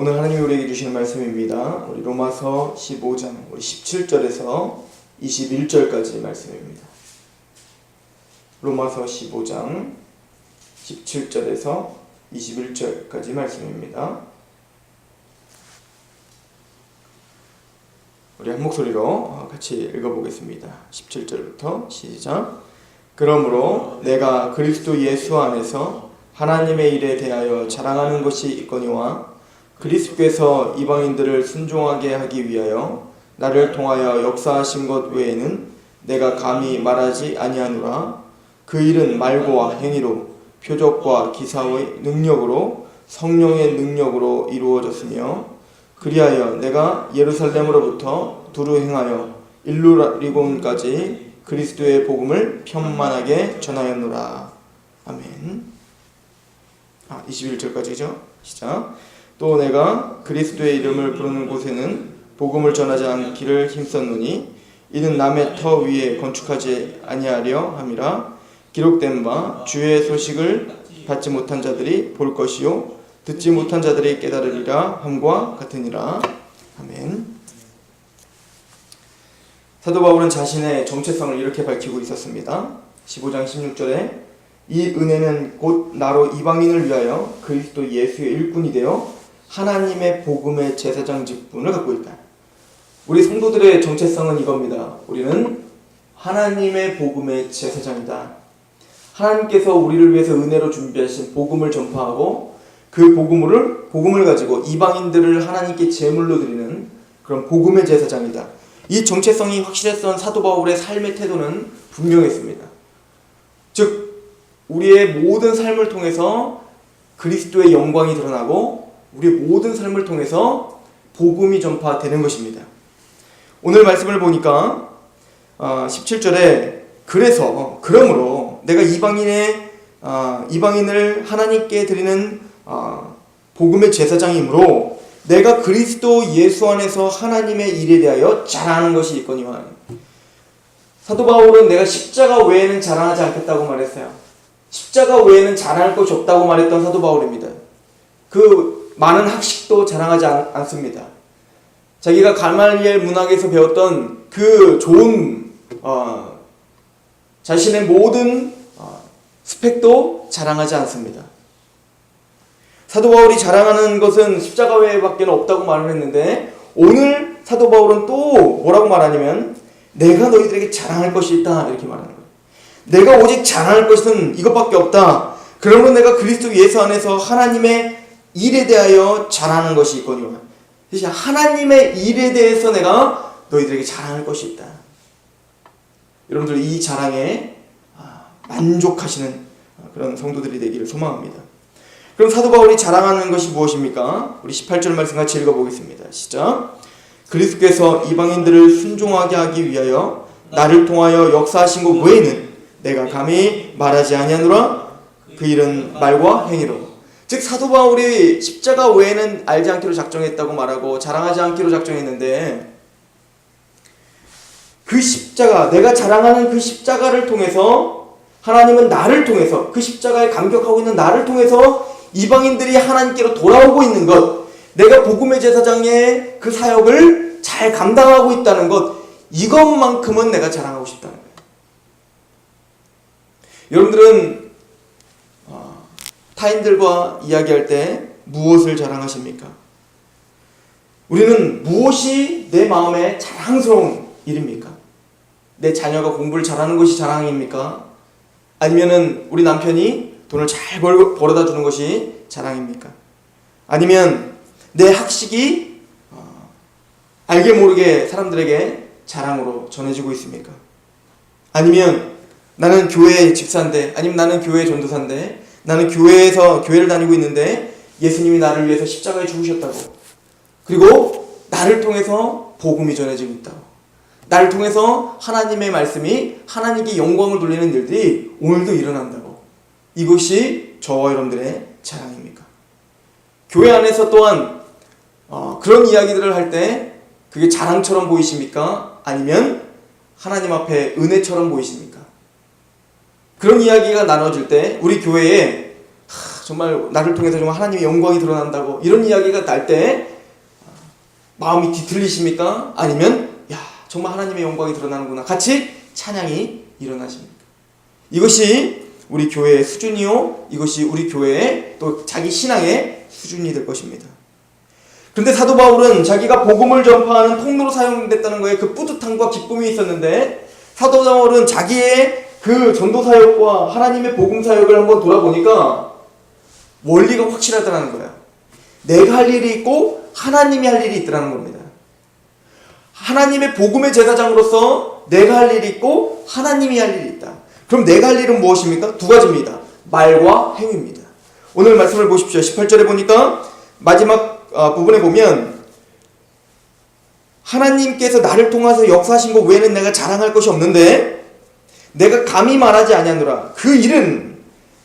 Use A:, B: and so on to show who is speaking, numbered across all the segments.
A: 오늘 하나님이 우리에게 주시는 말씀입니다. 우리 로마서 15장 우리 17절에서 21절까지 말씀입니다. 로마서 15장 17절에서 21절까지 말씀입니다. 우리 한 목소리로 같이 읽어보겠습니다. 17절부터 시작. 그러므로 내가 그리스도 예수 안에서 하나님의 일에 대하여 자랑하는 것이 있거니와 그리스도께서 이방인들을 순종하게 하기 위하여 나를 통하여 역사하신 것 외에는 내가 감히 말하지 아니하노라. 그 일은 말과 행위로 표적과 기사의 능력으로 성령의 능력으로 이루어졌으며 그리하여 내가 예루살렘으로부터 두루 행하여 일루리곤까지 그리스도의 복음을 편만하게 전하였노라. 아멘. 21절까지죠. 시작. 또 내가 그리스도의 이름을 부르는 곳에는 복음을 전하지 않기를 힘썼노니 이는 남의 터 위에 건축하지 아니하려 함이라. 기록된 바 주의 소식을 받지 못한 자들이 볼 것이요 듣지 못한 자들이 깨달으리라 함과 같으니라. 아멘. 사도 바울은 자신의 정체성을 이렇게 밝히고 있었습니다. 15장 16절에 이 은혜는 곧 나로 이방인을 위하여 그리스도 예수의 일꾼이 되어 하나님의 복음의 제사장 직분을 갖고 있다. 우리 성도들의 정체성은 이겁니다. 우리는 하나님의 복음의 제사장이다. 하나님께서 우리를 위해서 은혜로 준비하신 복음을 전파하고 그 복음을 가지고 이방인들을 하나님께 제물로 드리는 그런 복음의 제사장이다. 이 정체성이 확실했던 사도 바울의 삶의 태도는 분명했습니다. 즉 우리의 모든 삶을 통해서 그리스도의 영광이 드러나고 우리의 모든 삶을 통해서 복음이 전파되는 것입니다. 오늘 말씀을 보니까 17절에 그러므로 내가 이방인을 하나님께 드리는 복음의 제사장이므로 내가 그리스도 예수 안에서 하나님의 일에 대하여 자랑하는 것이 있거니와. 사도 바울은 내가 십자가 외에는 자랑하지 않겠다고 말했어요. 십자가 외에는 자랑할 것이 없다고 말했던 사도 바울입니다. 그 많은 학식도 자랑하지 않습니다. 자기가 가말리엘 문학에서 배웠던 그 좋은 자신의 모든 스펙도 자랑하지 않습니다. 사도 바울이 자랑하는 것은 십자가 외에밖에 없다고 말을 했는데 오늘 사도 바울은 또 뭐라고 말하냐면 내가 너희들에게 자랑할 것이 있다 이렇게 말하는 거예요. 내가 오직 자랑할 것은 이것밖에 없다. 그러므로 내가 그리스도 예수 안에서 하나님의 일에 대하여 자랑하는 것이 있거니와. 하나님의 일에 대해서 내가 너희들에게 자랑할 것이 있다. 여러분들 이 자랑에 만족하시는 그런 성도들이 되기를 소망합니다. 그럼 사도 바울이 자랑하는 것이 무엇입니까? 우리 18절 말씀 같이 읽어보겠습니다. 시작. 그리스도께서 이방인들을 순종하게 하기 위하여 나를 통하여 역사하신 것 외에는 내가 감히 말하지 아니하노라. 그 일은 말과 행위로. 즉 사도 바울이 십자가 외에는 알지 않기로 작정했다고 말하고 자랑하지 않기로 작정했는데 그 십자가, 내가 자랑하는 그 십자가를 통해서 하나님은 나를 통해서 그 십자가에 감격하고 있는 나를 통해서 이방인들이 하나님께로 돌아오고 있는 것, 내가 복음의 제사장의 그 사역을 잘 감당하고 있다는 것, 이것만큼은 내가 자랑하고 싶다는 거예요. 여러분들은 타인들과 이야기할 때 무엇을 자랑하십니까? 우리는 무엇이 내 마음에 자랑스러운 일입니까? 내 자녀가 공부를 잘하는 것이 자랑입니까? 아니면은 우리 남편이 돈을 잘 벌어다 주는 것이 자랑입니까? 아니면 내 학식이 알게 모르게 사람들에게 자랑으로 전해지고 있습니까? 아니면 나는 교회 집사인데, 아니면 나는 교회 전도사인데, 나는 교회를 다니고 있는데 예수님이 나를 위해서 십자가에 죽으셨다고, 그리고 나를 통해서 복음이 전해지고 있다고, 나를 통해서 하나님의 말씀이 하나님께 영광을 돌리는 일들이 오늘도 일어난다고, 이것이 저와 여러분들의 자랑입니까? 교회 안에서 또한 그런 이야기들을 할 때 그게 자랑처럼 보이십니까? 아니면 하나님 앞에 은혜처럼 보이십니까? 그런 이야기가 나눠질 때 우리 교회에 정말 나를 통해서 정말 하나님의 영광이 드러난다고 이런 이야기가 날 때 마음이 뒤틀리십니까? 아니면 야 정말 하나님의 영광이 드러나는구나 같이 찬양이 일어나십니까? 이것이 우리 교회의 수준이요, 이것이 우리 교회의 또 자기 신앙의 수준이 될 것입니다. 그런데 사도 바울은 자기가 복음을 전파하는 통로로 사용됐다는 거에 그 뿌듯함과 기쁨이 있었는데, 사도 바울은 자기의 그 전도 사역과 하나님의 복음 사역을 한번 돌아보니까 원리가 확실하다는 거야. 내가 할 일이 있고 하나님이 할 일이 있더라는 겁니다. 하나님의 복음의 제사장으로서 내가 할 일이 있고 하나님이 할 일이 있다. 그럼 내가 할 일은 무엇입니까? 두 가지입니다. 말과 행위입니다. 오늘 말씀을 보십시오. 18절에 보니까 마지막 부분에 보면 하나님께서 나를 통해서 역사하신 것 외에는 내가 자랑할 것이 없는데 내가 감히 말하지 아니하노라. 그 일은,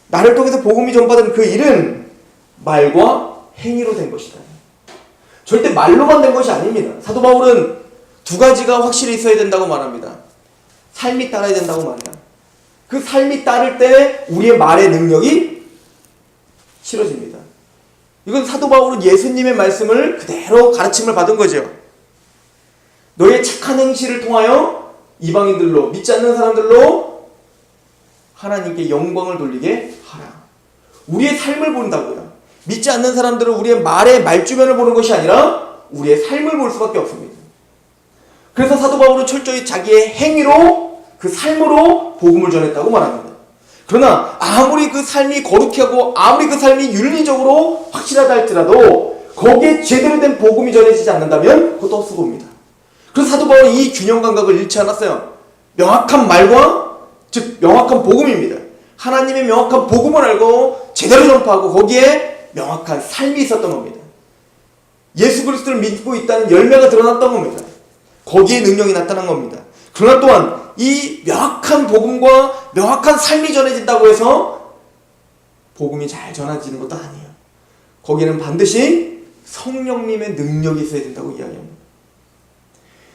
A: 나를 통해서 복음이 전파된 그 일은 말과 행위로 된 것이다. 절대 말로만 된 것이 아닙니다. 사도 바울은 두 가지가 확실히 있어야 된다고 말합니다. 삶이 따라야 된다고 말해요. 그 삶이 따를 때 우리의 말의 능력이 실어집니다. 이건 사도 바울은 예수님의 말씀을 그대로 가르침을 받은 거죠. 너의 착한 행실을 통하여 이방인들로, 믿지 않는 사람들로 하나님께 영광을 돌리게 하라. 우리의 삶을 본다고요. 믿지 않는 사람들은 우리의 말의 말주변을 보는 것이 아니라 우리의 삶을 볼 수밖에 없습니다. 그래서 사도 바울은 철저히 자기의 행위로, 그 삶으로 복음을 전했다고 말합니다. 그러나 아무리 그 삶이 거룩하고 아무리 그 삶이 윤리적으로 확실하다 할지라도 거기에 제대로 된 복음이 전해지지 않는다면 그것도 헛수고입니다. 그래서 사도 바울은 이 균형 감각을 잃지 않았어요. 명확한 말과, 즉 명확한 복음입니다. 하나님의 명확한 복음을 알고 제대로 전파하고 거기에 명확한 삶이 있었던 겁니다. 예수 그리스도를 믿고 있다는 열매가 드러났던 겁니다. 거기에 능력이 나타난 겁니다. 그러나 또한 이 명확한 복음과 명확한 삶이 전해진다고 해서 복음이 잘 전해지는 것도 아니에요. 거기에는 반드시 성령님의 능력이 있어야 된다고 이야기합니다.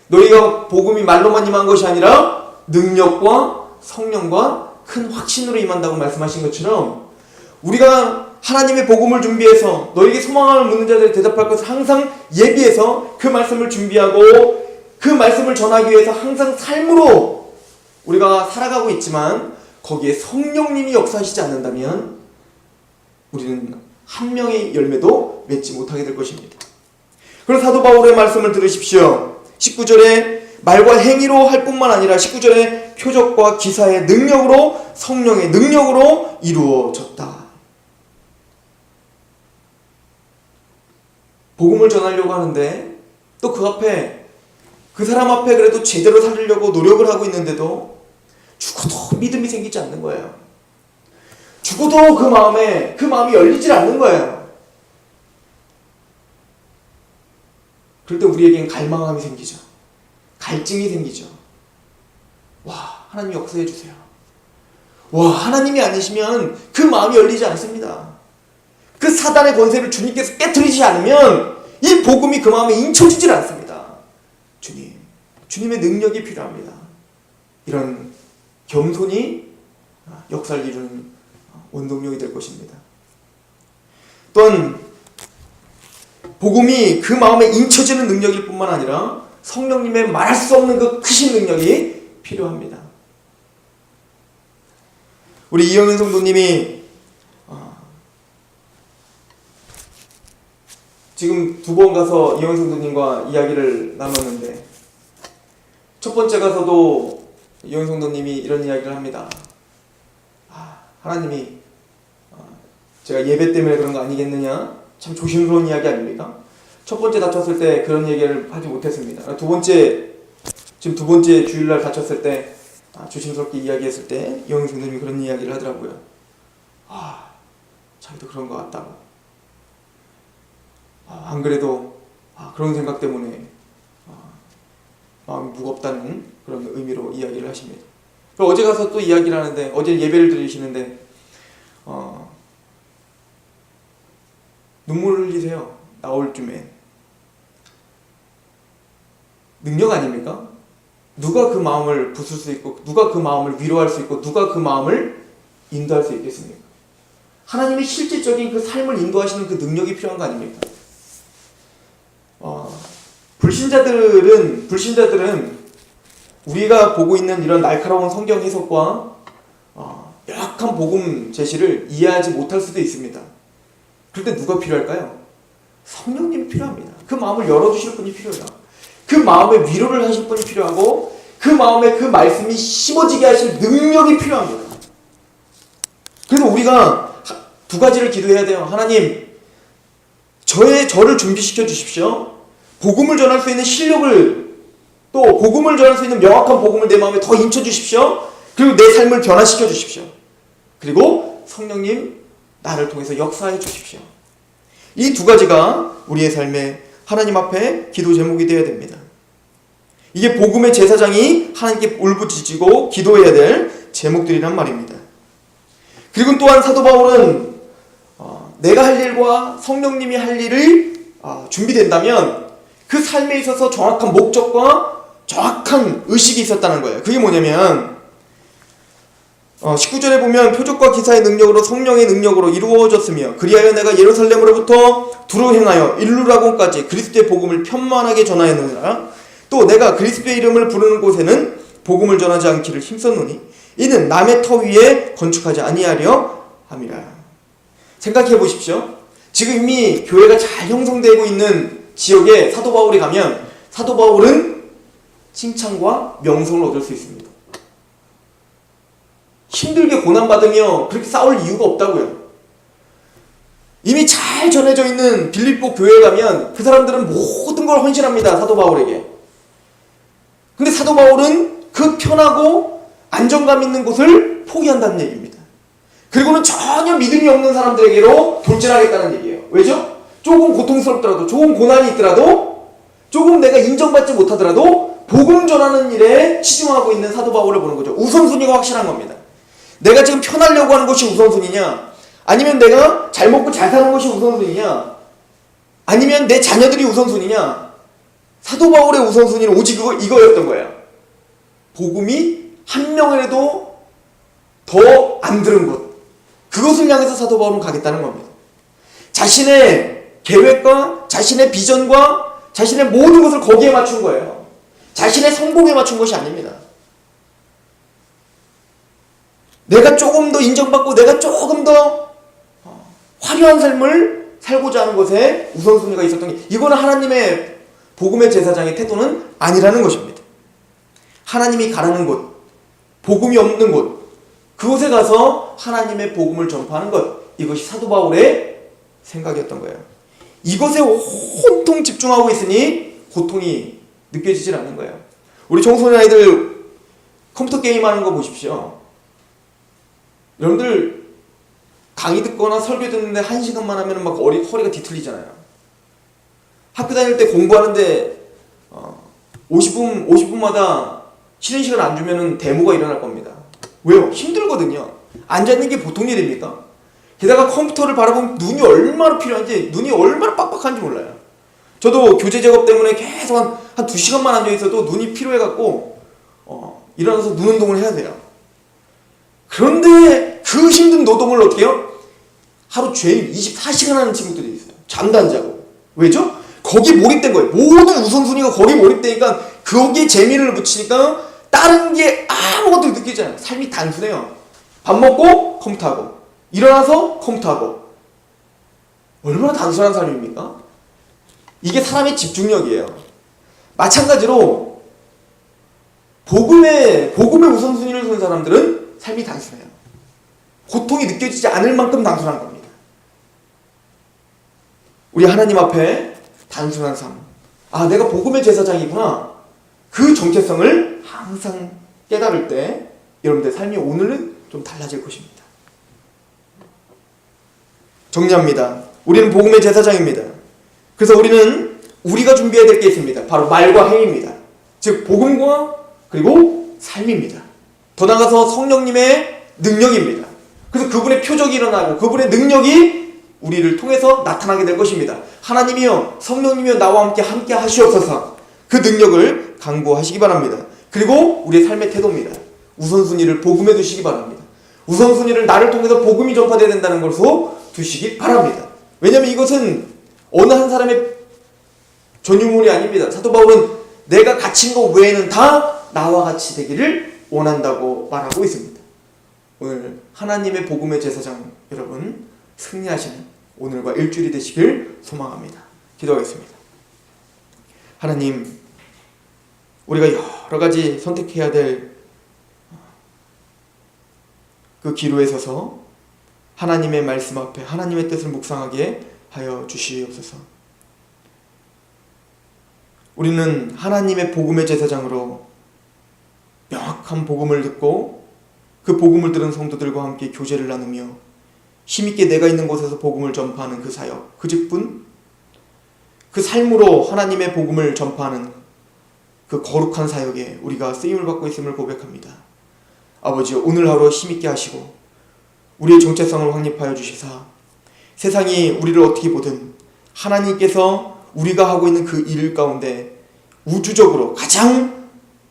A: 너희가 복음이 말로만 임한 것이 아니라 능력과 성령과 큰 확신으로 임한다고 말씀하신 것처럼 우리가 하나님의 복음을 준비해서 너에게 소망을 묻는 자들이 대답할 것을 항상 예비해서 그 말씀을 준비하고 그 말씀을 전하기 위해서 항상 삶으로 우리가 살아가고 있지만 거기에 성령님이 역사하시지 않는다면 우리는 한 명의 열매도 맺지 못하게 될 것입니다. 그럼 사도 바울의 말씀을 들으십시오. 19절에 말과 행위로 할 뿐만 아니라 19절에 표적과 기사의 능력으로, 성령의 능력으로 이루어졌다. 복음을 전하려고 하는데 또 그 앞에, 그 사람 앞에 그래도 제대로 살려고 노력을 하고 있는데도 죽어도 믿음이 생기지 않는 거예요. 죽어도 그 마음이 열리질 않는 거예요. 그럴 때 우리에겐 갈망함이 생기죠. 갈증이 생기죠. 와, 하나님 역사해 주세요. 와, 하나님이 아니시면 그 마음이 열리지 않습니다. 그 사단의 권세를 주님께서 깨트리지 않으면 이 복음이 그 마음에 인쳐지질 않습니다. 주님의 능력이 필요합니다. 이런 겸손이 역사를 이루는 원동력이 될 것입니다. 또한 복음이 그 마음에 인쳐지는 능력일 뿐만 아니라 성령님의 말할 수 없는 그 크신 능력이 필요합니다. 우리 이영현 성도님이 지금 두 번 가서 이영현 성도님과 이야기를 나눴는데 첫 번째 가서도 이영현 성도님이 이런 이야기를 합니다. 하나님이 제가 예배 때문에 그런 거 아니겠느냐? 참 조심스러운 이야기 아닙니까? 첫 번째 다쳤을 때 그런 얘기를 하지 못했습니다. 지금 두 번째 주일날 다쳤을 때 조심스럽게 이야기했을 때 이영현 성도님이 그런 이야기를 하더라고요. 자기도 그런 것 같다고. 안 그래도 그런 생각 때문에 마음이 무겁다는 그런 의미로 이야기를 하십니다. 어제 가서 또 이야기를 하는데, 어제 예배를 드리시는데 눈물을 흘리세요. 나올 쯤에. 능력 아닙니까? 누가 그 마음을 부술 수 있고, 누가 그 마음을 위로할 수 있고, 누가 그 마음을 인도할 수 있겠습니까? 하나님의 실질적인 그 삶을 인도하시는 그 능력이 필요한 거 아닙니까? 불신자들은 우리가 보고 있는 이런 날카로운 성경 해석과 열악한 복음 제시를 이해하지 못할 수도 있습니다. 그럴 때 누가 필요할까요? 성령님이 필요합니다. 그 마음을 열어주실 분이 필요해요. 그 마음에 위로를 하실 분이 필요하고 그 마음에 그 말씀이 심어지게 하실 능력이 필요합니다. 그래서 우리가 두 가지를 기도해야 돼요. 하나님, 저를 준비시켜 주십시오. 복음을 전할 수 있는 실력을, 또 복음을 전할 수 있는 명확한 복음을 내 마음에 더 인쳐 주십시오. 그리고 내 삶을 변화시켜 주십시오. 그리고 성령님, 나를 통해서 역사해 주십시오. 이 두 가지가 우리의 삶에 하나님 앞에 기도 제목이 되어야 됩니다. 이게 복음의 제사장이 하나님께 울부짖고 기도해야 될 제목들이란 말입니다. 그리고 또한 사도 바울은 내가 할 일과 성령님이 할 일을 준비된다면 그 삶에 있어서 정확한 목적과 정확한 의식이 있었다는 거예요. 그게 뭐냐면 19절에 보면 표적과 기사의 능력으로 성령의 능력으로 이루어졌으며 그리하여 내가 예루살렘으로부터 두루 행하여 일루라곤까지 그리스도의 복음을 편만하게 전하였느니라. 또 내가 그리스도의 이름을 부르는 곳에는 복음을 전하지 않기를 힘썼노니 이는 남의 터 위에 건축하지 아니하려 함이라. 생각해 보십시오. 지금 이미 교회가 잘 형성되고 있는 지역에 사도 바울이 가면 사도 바울은 칭찬과 명성을 얻을 수 있습니다. 힘들게 고난받으며 그렇게 싸울 이유가 없다고요. 이미 잘 전해져 있는 빌립보 교회에 가면 그 사람들은 모든 걸 헌신합니다. 사도 바울에게. 근데 사도 바울은 그 편하고 안정감 있는 곳을 포기한다는 얘기입니다. 그리고는 전혀 믿음이 없는 사람들에게로 돌진하겠다는 얘기예요. 왜죠? 조금 고통스럽더라도, 조금 고난이 있더라도, 조금 내가 인정받지 못하더라도 복음 전하는 일에 치중하고 있는 사도 바울을 보는 거죠. 우선순위가 확실한 겁니다. 내가 지금 편하려고 하는 것이 우선순위냐? 아니면 내가 잘 먹고 잘 사는 것이 우선순위냐? 아니면 내 자녀들이 우선순위냐? 사도 바울의 우선순위는 오직 이거였던 거예요. 복음이 한 명이라도 더 안 들은 것. 그것을 향해서 사도 바울은 가겠다는 겁니다. 자신의 계획과 자신의 비전과 자신의 모든 것을 거기에 맞춘 거예요. 자신의 성공에 맞춘 것이 아닙니다. 내가 조금 더 인정받고 내가 조금 더 화려한 삶을 살고자 하는 것에 우선순위가 있었던 게, 이거는 하나님의 복음의 제사장의 태도는 아니라는 것입니다. 하나님이 가라는 곳, 복음이 없는 곳, 그곳에 가서 하나님의 복음을 전파하는 것, 이것이 사도 바울의 생각이었던 거예요. 이것에 온통 집중하고 있으니 고통이 느껴지질 않는 거예요. 우리 청소년 아이들 컴퓨터 게임하는 거 보십시오. 여러분들 강의 듣거나 설교 듣는데 1시간만 하면 막 허리가 뒤틀리잖아요. 학교 다닐 때 공부하는데 50분마다 쉬는 시간 안 주면 데모가 일어날 겁니다. 왜요? 힘들거든요. 앉아있는 게 보통 일입니까? 게다가 컴퓨터를 바라보면 눈이 얼마나 필요한지, 눈이 얼마나 빡빡한지 몰라요. 저도 교재 작업 때문에 계속 한 2시간만 앉아있어도 눈이 피로해갖고 일어나서 눈 운동을 해야 돼요. 그런데 그 힘든 노동을 어떻게 해요? 하루 종일 24시간 하는 친구들이 있어요. 잠도 안 자고. 왜죠? 거기 몰입된 거예요. 모든 우선순위가 거기 몰입되니까 거기에 재미를 붙이니까 다른 게 아무것도 느끼지 않아요. 삶이 단순해요. 밥 먹고 컴퓨터하고, 일어나서 컴퓨터하고. 얼마나 단순한 삶입니까? 이게 사람의 집중력이에요. 마찬가지로 복음의 우선순위를 두는 사람들은 삶이 단순해요. 고통이 느껴지지 않을 만큼 단순한 겁니다. 우리 하나님 앞에 단순한 삶. 아, 내가 복음의 제사장이구나. 그 정체성을 항상 깨달을 때 여러분들의 삶이 오늘은 좀 달라질 것입니다. 정리합니다. 우리는 복음의 제사장입니다. 그래서 우리가 준비해야 될 게 있습니다. 바로 말과 행위입니다. 즉 복음과 그리고 삶입니다. 더 나아가서 성령님의 능력입니다. 그래서 그분의 표적이 일어나고 그분의 능력이 우리를 통해서 나타나게 될 것입니다. 하나님이여, 성령님이여, 나와 함께 하시옵소서. 그 능력을 강구하시기 바랍니다. 그리고 우리의 삶의 태도입니다. 우선순위를 복음에 두시기 바랍니다. 우선순위를 나를 통해서 복음이 전파되어야 된다는 것으로 두시기 바랍니다. 왜냐하면 이것은 어느 한 사람의 전유물이 아닙니다. 사도 바울은 내가 갇힌 것 외에는 다 나와 같이 되기를 원한다고 말하고 있습니다. 오늘 하나님의 복음의 제사장 여러분 승리하시는 오늘과 일주일이 되시길 소망합니다. 기도하겠습니다. 하나님, 우리가 여러 가지 선택해야 될 그 기로에 서서 하나님의 말씀 앞에 하나님의 뜻을 묵상하게 하여 주시옵소서. 우리는 하나님의 복음의 제사장으로 명확한 복음을 듣고 그 복음을 들은 성도들과 함께 교제를 나누며 힘있게 내가 있는 곳에서 복음을 전파하는 그 사역, 그 직분, 그 삶으로 하나님의 복음을 전파하는 그 거룩한 사역에 우리가 쓰임을 받고 있음을 고백합니다. 아버지, 오늘 하루 힘있게 하시고 우리의 정체성을 확립하여 주시사 세상이 우리를 어떻게 보든 하나님께서 우리가 하고 있는 그 일 가운데 우주적으로 가장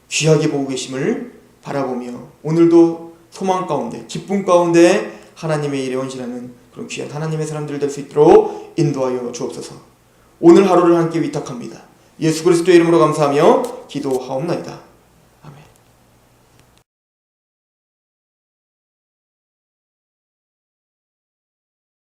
A: 귀하게 보고 계심을 바라보며 오늘도 소망 가운데 기쁨 가운데 하나님의 일에 헌신하는 그런 귀한 하나님의 사람들 될 수 있도록 인도하여 주옵소서. 오늘 하루를 함께 위탁합니다. 예수 그리스도의 이름으로 감사하며 기도하옵나이다.